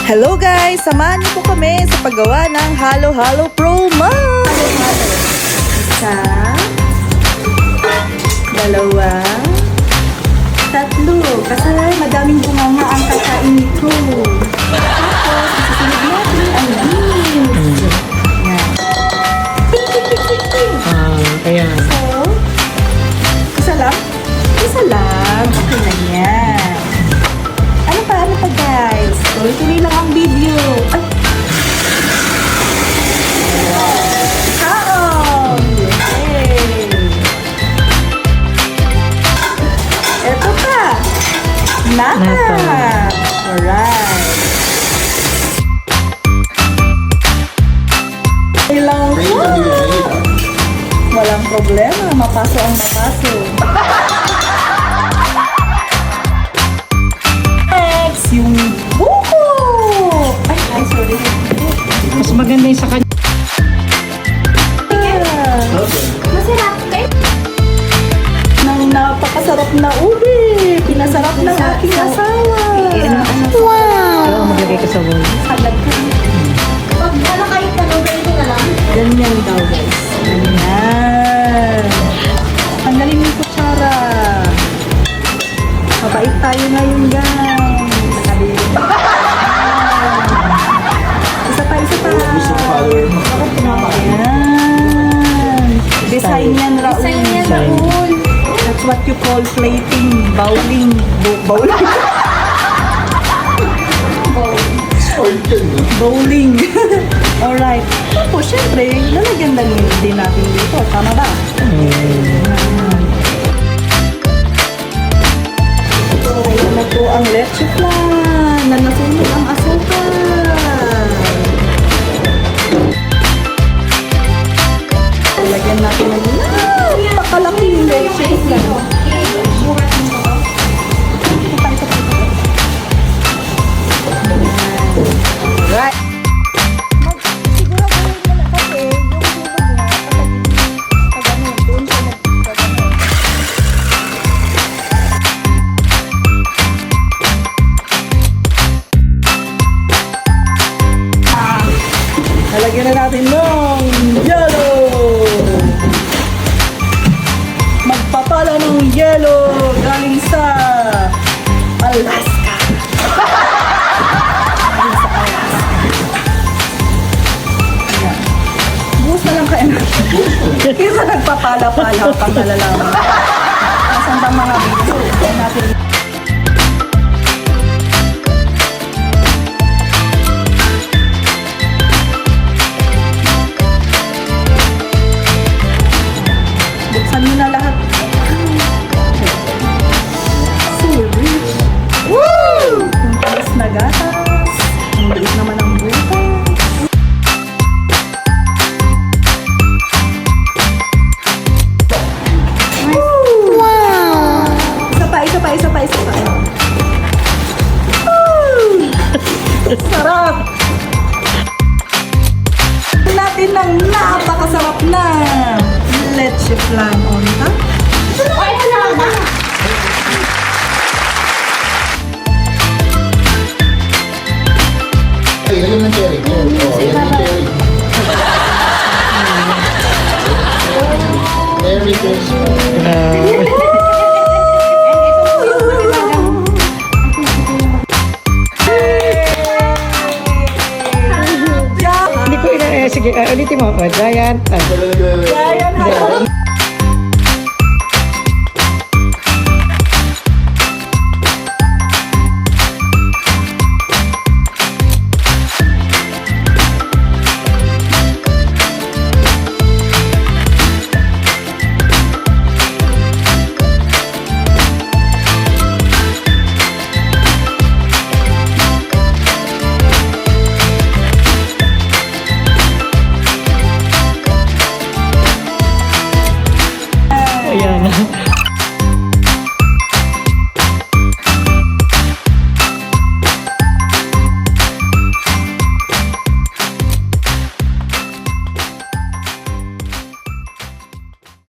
Hello guys! Samahan niyo po kami sa paggawa ng Halo Halo Promo! Isa, dalawa, tatlo. Kasi madaming bunganga ang kakain nito. Tapos, isusunod natin ang beans. Yan. Ting, ting, ting, ting, ting. Ayan. So, isa lang? Isa lang. Okay na yan. Ano pa guys? Tuloy-tuloy lang ang video. Ay! Kaon! Yay! Eto pa! Nata! Alright! Ilang po! Walang problema. Mapaso ang mapaso. Next, yung buko! Ay, sorry. Mas maganda yung sa kanya. Masarap kayo. Nang napakasarap na ube. Pinasarap ng aking asawa. Oo, maglagay ka sa bowl. Sagad ka. Pag wala kayo tanong, ganito na lang. Ganyan daw guys. Ganyan. Tanggalin yung kutsara. Mabait tayo ngayon guys. Isa pa. Ayan. Design yan, Raul. Design yan, Raul. That's what you call plating, bowling. Bowling. Bowling. Alright. Tapos, syempre, lalagyan din natin dito. Tama ba? Ayan na po ang leche flan na nasunog ang asukal. Lagyan natin ng napakalaking leche flan. Right. Siguro gawin mo na kasi yung hulog niya pag ano, doon siya nagpagano. Lalagyan na natin ng yelo. Magpapala ng yelo galing sa Alaska. Buhos na lang kaya natin. Kaya nagpapala-pala pang nalalaman. Nasaan bang mga video? Natin. Buksan mo na lahat. So rich. Woo! Ang talis na gatas. Ang liit naman ang butas. Isa pa. Sarap! Natin ng napakasarap na leche flan on top. Ay, wala na. Ay, lagyan ng cherry. Yan yung cherry. Merry Christmas. Hindi ko sige, ulitin mo. Giant. Giant halo.